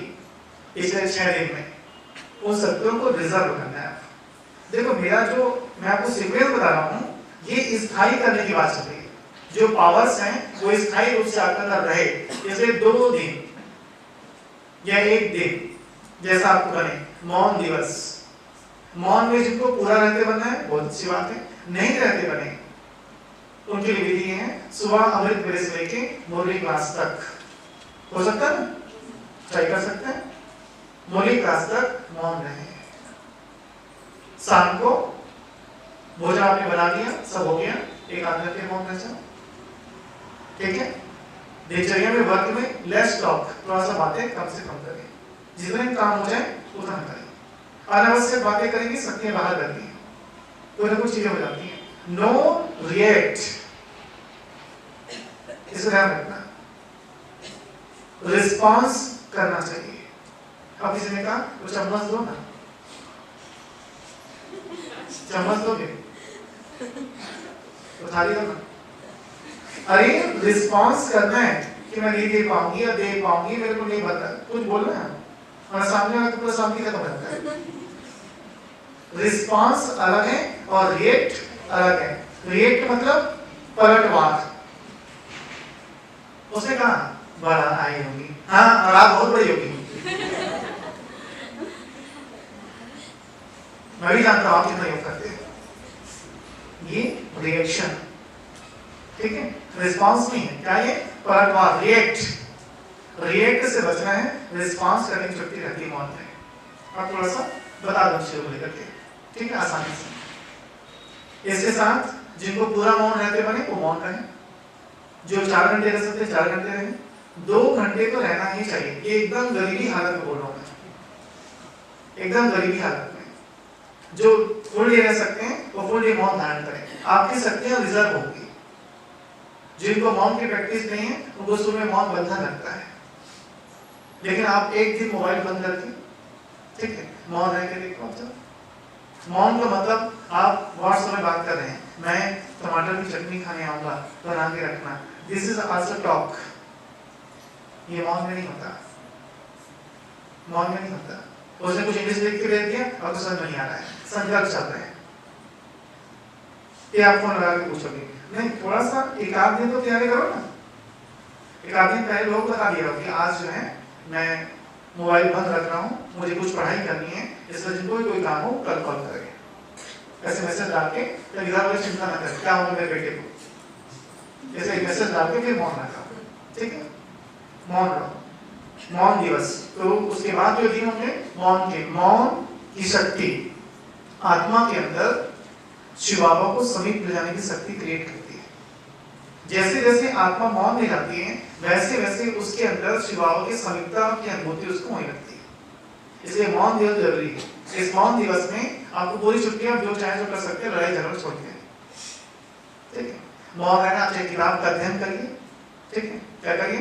पिछले 6 दिन में, उन शक्तियों को रिजर्व करना है। देखो मेरा जो मैं आपको सीक्वेंस बता रहा हूँ, ये स्थायी करने की बात चल रही है। जो पावर्स हैं वो स्थायी रूप से आपके अंदर रहे, इसलिए 2 दिन या 1 दिन जैसा आपको बने। मौन दिवस, मौन में जिनको पूरा रहते बनना है बहुत अच्छी बात है, नहीं रहते बने उनके लिए विधि है सुबह अमृत वेले से लेके मुरली क्लास तक। हो सकता है, ट्राई कर सकते हैं। मुरली क्लास तक मौन रहे। शाम को भोजन आपने बना लिया, सब हो गया, 1 आध घंटे मौन रह जाओ, ठीक है। दिनचर्या में वर्क में लेस टॉक, थोड़ा सा बातें कम से कम करें, जितने काम हो जाए उतना करें। अनावश्यक बातें करेंगे, शक्तियां बाहर करती हैं, कोई ना कुछ चीजें हो जाती हैं। नो रिएक्ट, इसको ध्यान रखना। रिस्पॉन्स करना चाहिए। अब किसी ने कहा तो चम्मच दो ना, चम्मच दोगे तो थाली दो ना। अरे रिस्पॉन्स करना है कि मैं नहीं दे पाऊंगी या दे पाऊंगी, मेरे को नहीं पता, कुछ बोलना है और सामने वाला पूरा शांति खत्म रहता है। रिस्पॉन्स अलग है और रिएक्ट अलग है। रिएक्ट मतलब पलटवार। उसने कहा बड़ा आई होगी, हाँ और आप बहुत बड़ी होगी। मैं भी जानता हूं आप कितना योग करते हैं। ये रिएक्शन, ठीक है, रिस्पॉन्स नहीं है। क्या ये? पलटवार, रिएक्ट। रिएक्ट से बचना है, रिस्पॉन्स करने की शक्ति रहती है मौन में। अब थोड़ा सा बता दो शुरू लेकर के, ठीक है, आसानी से। इसके साथ जिनको पूरा मौन रहते बने वो मौन रहे, जो 4 घंटे रह सकते 4 घंटे रहे, 2 घंटे तो रहना ही चाहिए। ये एकदम गरीबी हालत में बोल रहा हूँ मैं, एकदम गरीबी हालत में। जो फुल डे रह सकते हैं वो फुल डे मौन धारण करें, आपकी शक्तियां रिजर्व होगी। जिनको मौन की प्रैक्टिस नहीं है उनको शुरू में मौन बंधन लगता है, लेकिन आप एक दिन मोबाइल बंद करके, ठीक है, मौन रह के देखो। मौन का मतलब आप व्हाट्सएप में बात कर रहे हैं, मैं टमाटर की चटनी खाने आऊंगा, बना के रखना, दिस इज आल्सो टॉक। ये मौन में नहीं होता, मौन में नहीं होता। उसने कुछ इंग्लिश लिख के दे दिया और तो समझ नहीं आ रहा है, संकल्प चल रहे हैं, ये आप फोन लगा के पूछोगे नहीं, थोड़ा सा एक आध दिन तो तैयारी करो ना। एक आध दिन पहले लोग बता दिया कि आज जो है मैं मोबाइल बंद रख रहा हूँ, मुझे कुछ पढ़ाई करनी है, इसलिए जिनको भी कोई काम हो कल कॉल करेंगे, ऐसे मैसेज डाल के इधर वाली चिंता ना करें क्या होगा मेरे बेटे को, ऐसे एक मैसेज डाल के फिर मौन रखा, ठीक है, मौन रहो, मौन दिवस। तो उसके बाद जो दिन होंगे मौन के, मौन की शक्ति आत्मा के अंदर शिव बाबा को समीप ले जाने की शक्ति क्रिएट करती है। जैसे जैसे आत्मा मौन में जाती है वैसे वैसे उसके अंदर शिव बाबा की समीपता की अनुभूति उसको होने लगती है। इसलिए मौन दिवस जरूरी है। इस मौन दिवस में आपको पूरी छुट्टियां जो चाहे जो कर सकते हैं, लड़ाई झगड़ा छोड़ के, ठीक है। मौन रहना, आप किताब का अध्ययन करिए, ठीक है, क्या करिए,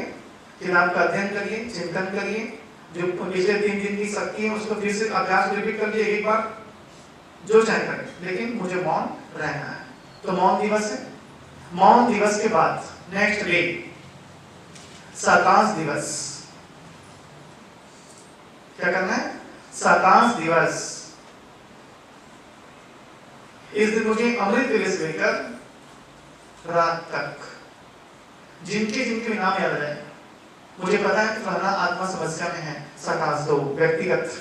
किताब का अध्ययन करिए, चिंतन करिए, जो पिछले 3 दिन की शक्ति है उसको फिर से अभ्यास को रिपीट कर लिए एक बार, जो चाहे करें, लेकिन मुझे मौन रहना है। तो मौन दिवस है। मौन दिवस के बाद नेक्स्ट डे साकांश दिवस, क्या करना है, साकांश दिवस। इस दिन मुझे अमृत वेले से लेकर रात तक जिनके जिनके नाम याद रहे, मुझे पता है कि फलाना आत्मा समस्या में है, साकांश दो, व्यक्तिगत,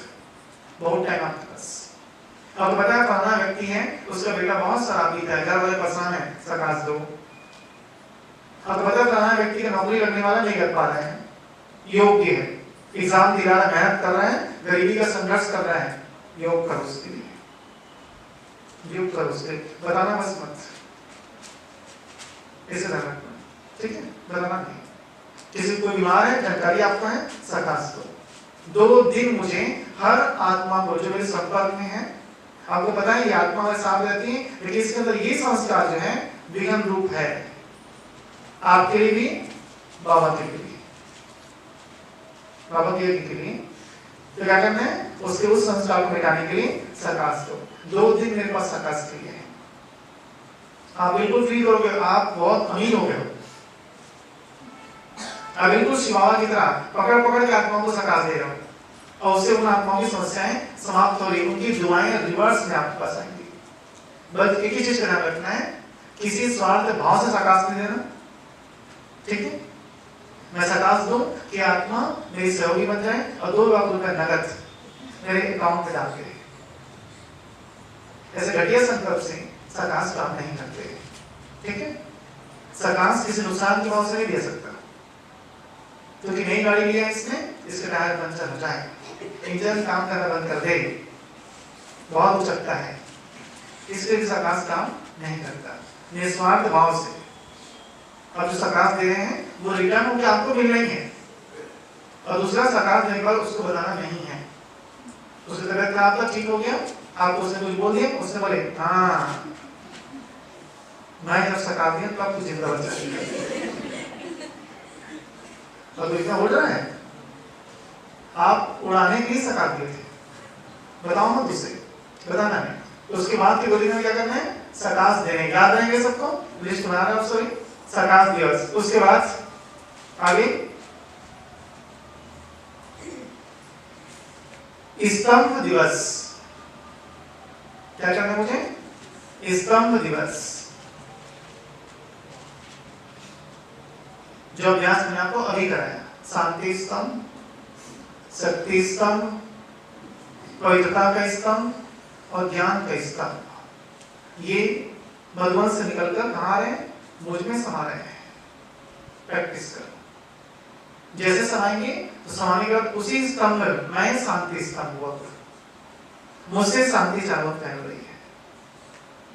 बहुत टाइम आपके पास। आपको पता है फलाना व्यक्ति है, उसका बेटा बहुत शराबी है, घर वाले परेशान है, साकांश दो। आपको पता है फलाना व्यक्ति का नौकरी लगने वाला नहीं कर पा रहे हैं, योग्य है, एग्जाम दिला रहा है, मेहनत कर रहे हैं, गरीबी का संघर्ष कर रहे हैं, योग करो उसके लिए, योग करो उसके, बताना बस मत, ऐसे रखना, ठीक है, बताना नहीं। किसी कोई बीमार है, जानकारी आपको है, साकांश दो। 2 दिन मुझे हर आत्मा को जो मेरे संपर्क में है, आपको पता है ये आत्मा हमारे साथ रहती है, लेकिन इसके अंदर ये संस्कार जो है विघ्न रूप है, आपके लिए भी, बाबा के लिए भी, बाबा के लिए। तो क्या करना है, उसके उस संस्कार को मिटाने के लिए साकांश दो। 2 दिन मेरे पास साकांश के लिए है, आप बिल्कुल फ्री करोगे, आप बहुत अमीर हो गए हो, आप बिल्कुल शिवावा की तरह पकड़ पकड़ के आत्माओं को साकांश दे रहे हो, और उससे उन आत्माओं की समस्याएं समाप्त हो रही, उनकी दुआएं रिवर्स में आपके पास आएंगी। बस एक ही चीज का ध्यान रखना है, किसी स्वार्थ भाव से साकांश नहीं देना, ठीक है। मैं साकांश दूं कि आत्मा मेरी सहयोगी बन जाए और 2 लाख रुपए नगद मेरे अकाउंट में डाल के दे। ऐसे घटिया संकल्प से साकांश काम नहीं करते, ठीक है। साकांश किसी नुकसान के भाव से नहीं दे सकता, क्योंकि नई गाड़ी लिया इसने, इसके टायर पंचर हो जाए, इंजन काम करना बंद कर दे, बहुत उचकता है, इसलिए भी साकांश काम नहीं करता। निस्वार्थ भाव से अब जो साकांश दे रहे हैं वो रिटर्न होकर आपको मिल रही है, और दूसरा साकांश देने पर उसको बताना नहीं है। उसकी तबियत खराब था, ठीक हो गया, आपको उसने कुछ बोल दिया, उसने बोले हाँ मैं जब साकांश दिया तब कुछ जिंदा बचा लिया, और तो इतना उड़ रहा है, आप उड़ाने के लिए साकांश दिए थे, बताओ ना दूसरे, बताना नहीं। तो उसके बाद की गोली में क्या करना है, साकांश देने, याद रहेंगे सबको, लिस्ट बना रहे हो सॉरी, साकांश दिवस। उसके बाद आगे स्तंभ दिवस, क्या करना है मुझे, स्तंभ दिवस, जो अभ्यास मैंने आपको अभी कराया, शांति स्तंभ, शक्ति स्तंभ, पवित्रता का स्तंभ और ज्ञान का स्तंभ, ये भगवान से निकलकर कहाँ रहे, मुझ में समा रहे हैं। प्रैक्टिस करो, जैसे समाएंगे तो समाने के बाद उसी स्तंभ में मैं शांति स्तंभ हुआ, मुझसे शांति चारों फैल रही है,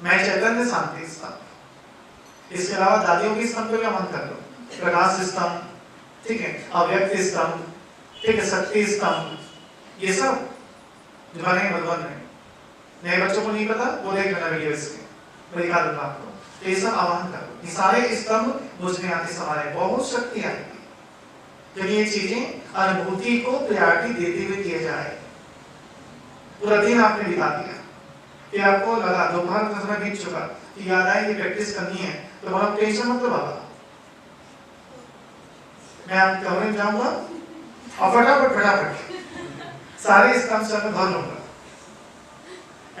मैं चैतन्य शांति स्तंभ। इसके अलावा दादियों की स्तंभ का मन कर लो, प्रकाश स्तंभ, ठीक है, अव्यक्त स्तंभ, ठीक है, शक्ति स्तंभ, ये सब जो बने भगवान ने, नए बच्चों को नहीं पता वो देख लेना वीडियो इसके, मैं दिखा दूंगा आपको। तो ये सब आह्वान करो, ये सारे स्तंभ मुझ में आके समा रहे, बहुत शक्ति आएगी, क्योंकि ये चीजें अनुभूति को प्रायोरिटी देते हुए किए जा रहे। पूरा दिन आपने बिता दिया, फिर आपको लगा दोपहर का समय बीत चुका, कि याद आए ये प्रैक्टिस करनी है, तो बड़ा टेंशन मत लो बाबा, मैं आपके कमरे में जाऊंगा और फटाफट सारे स्तंभ से मैं भर लूंगा।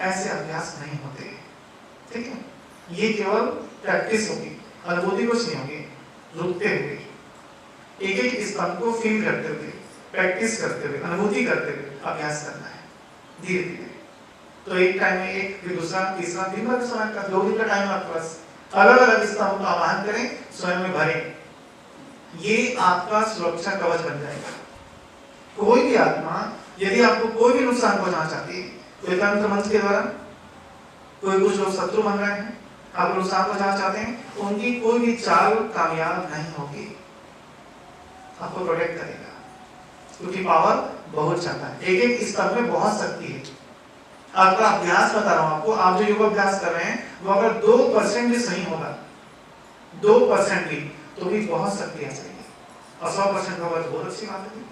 ऐसे अभ्यास नहीं होते, ठीक है। ये केवल प्रैक्टिस होगी, अनुभूति कुछ नहीं होगी। रुकते हुए एक एक स्तंभ को फील करते हुए, प्रैक्टिस करते हुए, अनुभूति करते हुए अभ्यास करना है धीरे धीरे। तो एक टाइम में एक, फिर दूसरा, तीसरा, दिन भर समय का 2 दिन का टाइम आपके पास, अलग अलग स्तंभ का आह्वान करें, स्वयं में भरें। ये आपका सुरक्षा कवच बन जाएगा। कोई भी आत्मा यदि आपको कोई भी नुकसान पहुंचाना चाहती है, कोई तंत्र मंत्र के द्वारा, कोई कुछ लोग शत्रु बन रहे हैं, आप नुकसान पहुंचाना चाहते हैं, उनकी कोई भी चाल कामयाब नहीं होगी, आपको प्रोटेक्ट करेगा, क्योंकि पावर बहुत ज्यादा है। एक एक स्तंभ में बहुत शक्ति है। आपका अभ्यास बता रहा हूं आपको, आप जो योग अभ्यास कर रहे हैं वो अगर 2% भी सही होगा, 2% भी, तो भी बहुत शक्ति आ जाएगी। और 100% होगा तो बहुत अच्छी बात है,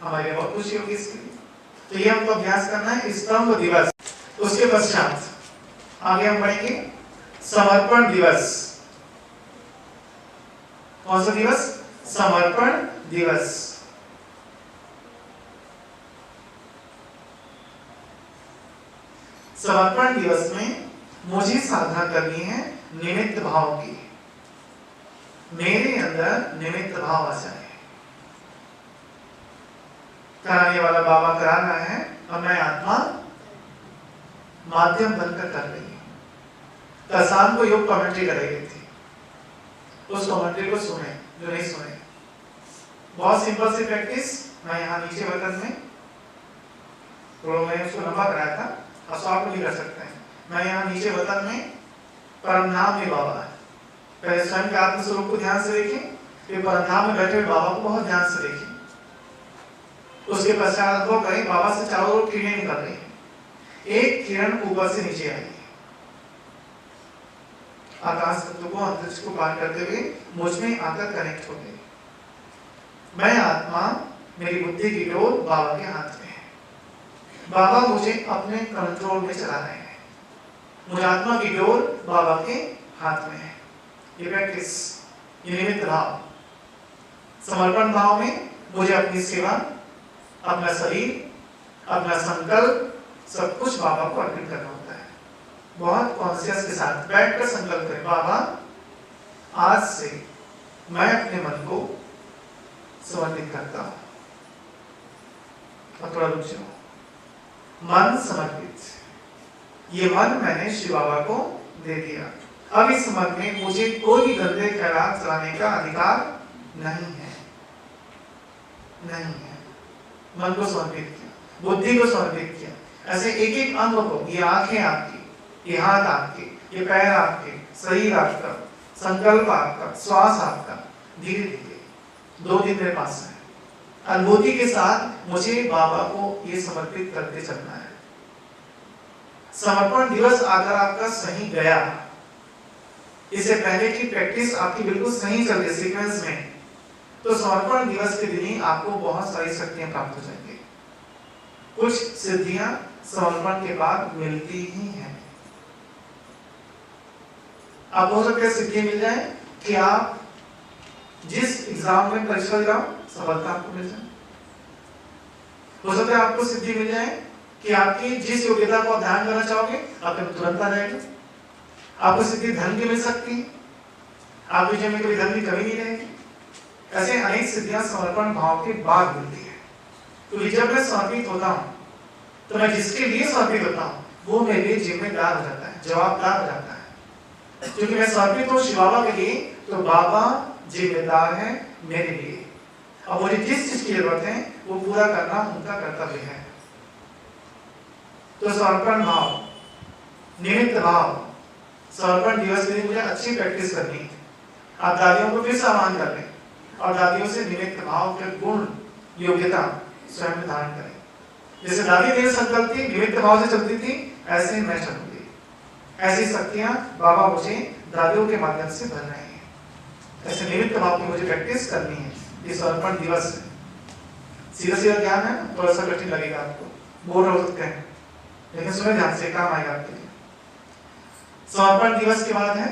हमारे लिए बहुत खुशी होगी इसके लिए। तो ये हमको अभ्यास करना है स्तंभ दिवस। उसके पश्चात आगे हम पढ़ेंगे समर्पण दिवस। कौन सा दिवस? समर्पण दिवस। समर्पण दिवस में मुझे साधना करनी है निमित्त भाव की। मेरे अंदर निमित्त भाव आ जाए। कराने वाला बाबा करा रहा है और मैं आत्मा माध्यम बनकर कर रही हूं। कल शाम को योग कमेंट्री कर रही थी, उस कमेंट्री को सुने जो नहीं सुने। बहुत सिंपल सी प्रैक्टिस। मैं यहाँ नीचे बटन में थोड़ा मैंने उसको लंबा कराया था, अब आप नहीं कर सकते हैं। मैं यहाँ नीचे बटन में परमधाम में बाबा है, पहले स्वयं के आत्म स्वरूप को ध्यान से देखें, फिर परमधाम में बैठे हुए बाबा को बहुत ध्यान से देखें। उसके पश्चात अनुभव करें बाबा से चारों ओर किरणें निकल रही हैं। एक किरण ऊपर से नीचे आई है, आकाश तत्व को, अंतरिक्ष को पार करते हुए मुझ में आकर कनेक्ट हो गई। मैं आत्मा, मेरी बुद्धि की डोर बाबा के हाथ में है। बाबा मुझे अपने कंट्रोल में चला रहे हैं। मुझे आत्मा की डोर बाबा के हाथ में है। ये प्रैक्टिस, ये निमित्त भाव। समर्पण भाव में मुझे अपनी सेवा, अपना शरीर, अपना संकल्प, सब कुछ बाबा को अर्पित करना होता है। बहुत कॉन्शियस के साथ बैठकर संकल्प करें, बाबा आज से मैं अपने मन को समर्पित करता हूं। और थोड़ा रुक जाओ। मन समर्पित, ये मन मैंने शिव बाबा को दे दिया। अब इस मन में मुझे कोई भी गंदे ख्याल चलाने का अधिकार नहीं है, नहीं है। मन को समर्पित किया, बुद्धि को समर्पित किया। ऐसे एक एक अंग को, ये आंखें आपकी, ये हाथ आपके, ये पैर आपके, शरीर आपका, संकल्प आपका, श्वास आपका, धीरे धीरे 2 दिन मेरे पास है। अनुभूति के साथ मुझे बाबा को ये समर्पित करते चलना है। समर्पण दिवस अगर आपका सही गया, इससे पहले की प्रैक्टिस आपकी बिल्कुल सही चल रही सीक्वेंस में, तो समर्पण दिवस के दिन ही आपको बहुत सारी शक्तियां प्राप्त हो जाएंगी। कुछ सिद्धियां समर्पण के बाद मिलती ही हैं। आप हो सकते हैं सिद्धि मिल जाए कि आप जिस एग्जाम में परीक्षा दे रहा हो सफलता आपको मिल जाए। हो सकता है आपको सिद्धि मिल जाए कि आपकी जिस योग्यता को आप ध्यान करना चाहोगे आपको तुरंत आ जाएगा। आपको सिद्धि धन की मिल सकती है, आपके जीवन में कभी धन की कमी नहीं रहेगी। ऐसे अनेक सिद्धियां समर्पण भाव के बाद मिलती है। क्योंकि जब मैं समर्पित होता हूं तो मैं जिसके लिए समर्पित होता हूं वो मेरे लिए जिम्मेदार हो जाता है, जवाबदार हो जाता है। क्योंकि मैं समर्पित हूं शिव बाबा के लिए, तो बाबा जिम्मेदार है मेरे लिए। अब मुझे जिस चीज की जरूरत है वो पूरा करना उनका कर्तव्य है। तो समर्पण भाव, निमित्त भाव, समर्पण दिवस के लिए मुझे अच्छी प्रैक्टिस करनी है। आप दादियों को फिर से आह्वान कर लें और दादियों से निमित्त भाव के गुण, योग्यता स्वयं में धारण करें। जैसे दादी मेरे संकल्प थी, निमित्त भाव से चलती थी, ऐसे मैं चलूंगी। ऐसी शक्तियां बाबा मुझे दादियों के माध्यम से भर रहे हैं। ऐसे निमित्त भाव की मुझे प्रैक्टिस करनी है। ये समर्पण दिवस है। सीधा सीधा ज्ञान है, थोड़ा सा कठिन लगेगा आपको, बोर हो सकते हैं, लेकिन सुने ध्यान से, काम आएगा आपके लिए। समर्पण दिवस के बाद है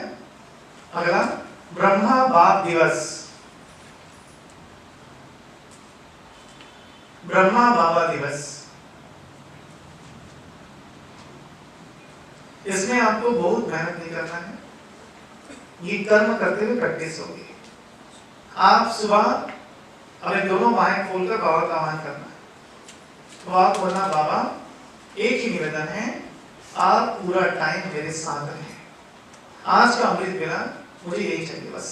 अगला ब्रह्मा बाप दिवस। ब्रह्मा बाबा दिवस। इसमें आपको बहुत मेहनत नहीं करना है, ये कर्म करते हुए प्रैक्टिस होगी। आप सुबह अपने दोनों बाहें खोलकर बाबा का आह्वान करना है। तो आप बोलना, बाबा एक ही निवेदन है, आप पूरा टाइम मेरे साथ रहें, आज का अमृत बेला मुझे यही चाहिए बस।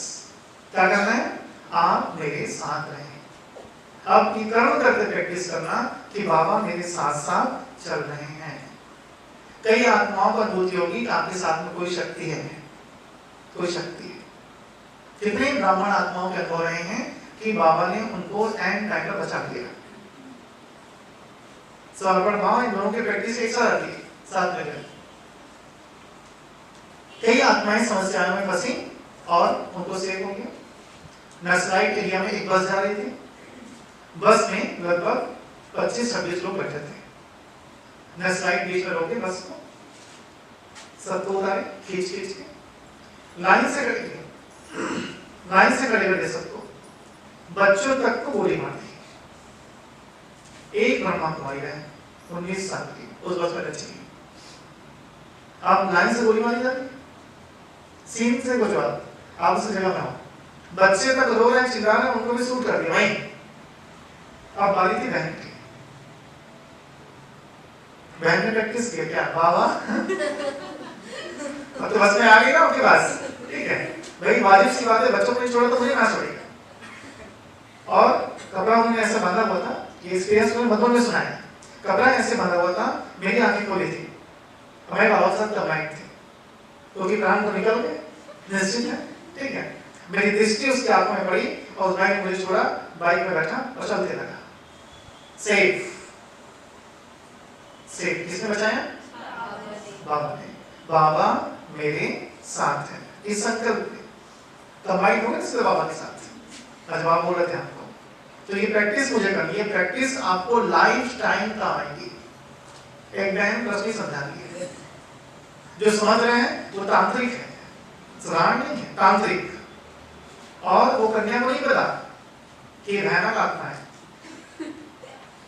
क्या करना है? आप मेरे साथ रहें। अब ये कर्म करते प्रैक्टिस करना कि बाबा मेरे साथ साथ चल रहे हैं। कई आत्माओं का अनुभूति होगी कि आपके साथ में कोई शक्ति है, कोई शक्ति है। कितने ब्राह्मण आत्माओं के अनुभव रहे हैं कि बाबा ने उनको एंड टाइम पर बचा लिया। समर्पण भाव इन दोनों की प्रैक्टिस एक साथ आती है, साथ में गए। कई आत्माएं समस्याओं में फंसी और उनको सेव हो गया। नक्सलाइट एरिया में एक बस जा रही थी, बस में लगभग 25-26 लोग बैठे थे। नक्सलाइट बीच में रोके बस को, सबको उतारे खींच के, लाइन से खड़े किए, लाइन से खड़े कर दे सबको, बच्चों तक को गोली मार दी। एक ब्रह्मा कुमारी है 19 साल की, उस बस में बची। आप लाइन से गोली मारी जा रही, सीन से कुछ बात, आप उस जगह में हो, बच्चे तक रो रहे हैं, चिल्ला रहे हैं, उनको भी शूट कर दिया वहीं। आप बारी थी बहन की, बहन ने प्रैक्टिस किया क्या बाबा अब तो बस में आ गई ना उनके पास, ठीक है भाई, वाजिब सी बात है, बच्चों को नहीं छोड़ा तो मुझे ना छोड़ेगा। और कपड़ा उन्होंने ऐसे बांधा हुआ था, ये एक्सपीरियंस मैंने बचपन में सुना है। कपड़ा ऐसे बांधा हुआ था, मेरी आंखें खोली थी, हमारे बाबा साहब तब लाइट थे, क्योंकि प्राण तो निकल गए निश्चित है, ठीक है। मेरी दृष्टि उसकी आंखों में पड़ी और उस भाई ने मुझे छोड़ा, बाइक में बैठा और चलते लगा। सेफ सेफ किसने बचाया? बाबा ने। बाबा मेरे साथ है, इस संकल्प में कंबाइन हो गए इससे बाबा के साथ। आज बाबा बोल रहे थे आपको, तो ये प्रैक्टिस मुझे करनी है, प्रैक्टिस आपको लाइफ टाइम का आएगी। एक बहन रश्मि समझा रही है, जो समझ रहे हैं वो तांत्रिक है, सराहन नहीं है, तांत्रिक। और वो कन्या को नहीं पता कि ये भयानक आत्मा है,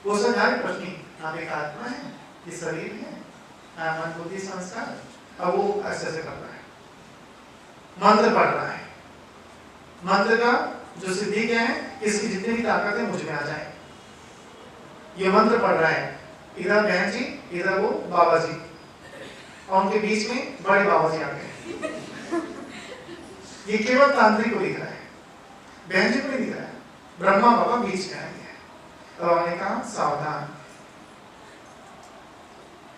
वो समझा रही प्रश्न, आप एक आत्मा है, ये शरीर है, मन बुद्धि संस्कार। अब वो ऐसे ऐसे कर रहा है, मंत्र पढ़ रहा है, मंत्र का जो सिद्धि क्या है, इसकी जितनी भी ताकत है मुझ में आ जाए। ये मंत्र पढ़ रहा है, इधर बहन जी, इधर वो बाबा जी, और उनके बीच में बड़े बाबा जी आ गए। ये केवल तांत्रिक को दिख रहा है, बहन जी को नहीं दिख रहा है, ब्रह्मा बाबा बीच में आएंगे। तो उन्होंने कहा सावधान,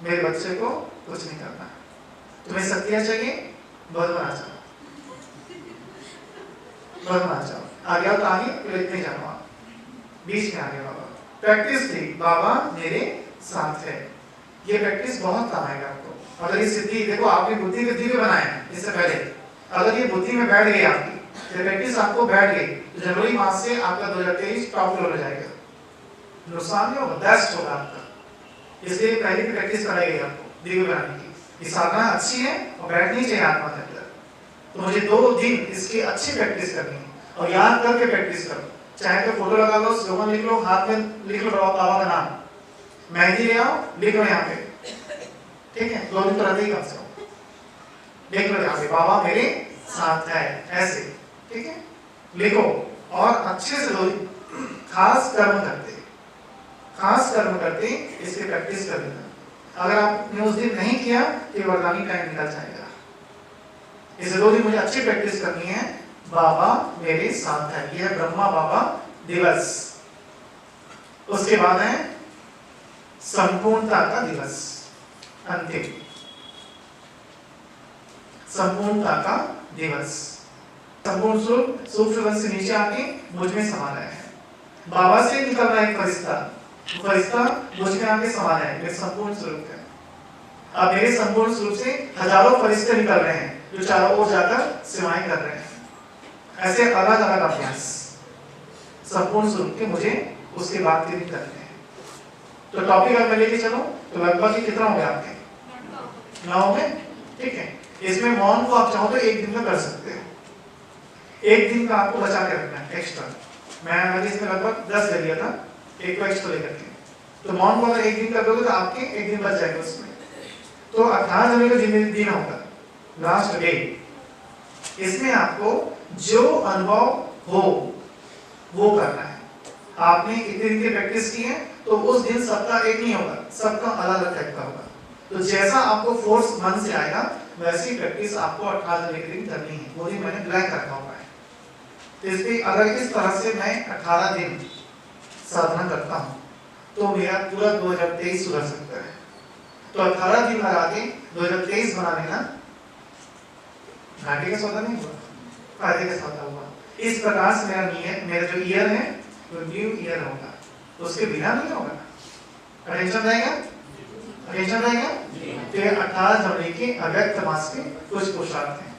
मेरे बच्चे को कुछ नहीं करना, तुम्हें शक्तियां चाहिए बहुत बना जाओ, बहुत बना जाओ, आगे आओ तो आगे, फिर इतने जाओ आप, बीच में आगे बाबा। प्रैक्टिस थी, बाबा मेरे साथ है। ये प्रैक्टिस बहुत काम आएगा आपको। अगर ये सिद्धि, देखो आपकी बुद्धि के दिव्य बनाए इससे पहले, अगर ये बुद्धि में बैठ गई आपकी, ये प्रैक्टिस आपको बैठ गई, तो जनवरी मास से आपका 2023 टॉप फ्लोर हो जाएगा, नुकसान नहीं होगा, बेस्ट होगा आपका। इसलिए पहले की प्रैक्टिस कराई गई आपको दिव्य बनाने की। ये साधना अच्छी है और बैठनी चाहिए आत्मा के अंदर। तो मुझे 2 दिन इसकी अच्छी प्रैक्टिस करनी है और याद करके प्रैक्टिस करो। चाहे तो फोटो लगा लो, स्लोगन लिख लो, हाथ में लिख लो बाबा का नाम, मेहंदी ले आओ, लिख लो यहाँ पे, ठीक है, 2 दिन तो रहते ही कम से कम, लिख लो यहाँ पे बाबा मेरे साथ है, ऐसे, ठीक है, लिखो। और अच्छे से 2 दिन खास कर्म करते इसकी प्रैक्टिस कर लेना। अगर आपने उस दिन नहीं किया तो वरदानी टाइम निकल जाएगा। इसे 2 दिन मुझे अच्छी प्रैक्टिस करनी है, बाबा मेरे साथ है, यह ब्रह्मा बाबा दिवस। उसके बाद है संपूर्णता का दिवस, अंतिम संपूर्णता का दिवस। संपूर्ण स्वरूप सूक्ष्म से नीचे आके मुझ में समा रहा है, बाबा से निकल रहा है फरिश्ता, फरिश्ता मुझ में आके समा रहा है, मेरे संपूर्ण स्वरूप है। अब मेरे संपूर्ण स्वरूप से हजारों फरिश्ते निकल रहे हैं जो चारों ओर जाकर सेवाएं कर रहे हैं। ऐसे अलग अलग अभ्यास संपूर्ण स्वरूप के मुझे उसके बाद के दिन करने हैं। तो टॉपिक अगर मैं लेके चलूं तो लगभग कितना हो गया आपके 9 में, ठीक है। इसमें मौन को आप चाहो तो 1 दिन में कर सकते हो, 1 दिन का आपको बचा के रखना है एक्स्ट्रा। मैं इसमें लगभग 10 ले लिया था, एक को एक्स्ट्रा लेकर के, तो मौन को अगर एक दिन कर दोगे तो आपके एक दिन बच जाएगा उसमें। तो 18 जनवरी को जिन दिन होगा लास्ट डे, इसमें आपको जो अनुभव हो वो करना है। आपने इतने दिन की प्रैक्टिस की है तो उस दिन सबका एक नहीं होगा, सबका अलग अलग टाइप का होगा। तो जैसा आपको फोर्स मन से आएगा वैसी प्रैक्टिस आपको 18 जनवरी के दिन करनी है। वो दिन मैंने ब्लैंक रखा हुआ है। तो इसलिए अगर इस तरह से मैं 18 दिन साधना करता हूँ तो मेरा पूरा 2023 सुधर सकता है। तो 18 दिन लगा के 2023 बना लेना, घाटे का सौदा नहीं हुआ, फायदे का सौदा हुआ। इस प्रकार से मेरा जो ईयर है वो न्यू ईयर होगा, तो उसके बिना नहीं होगा। अटेंशन रहेगा, अटेंशन रहेगा। तो 18 जनवरी के अव्यक्त मास के कुछ पुरुषार्थ हैं।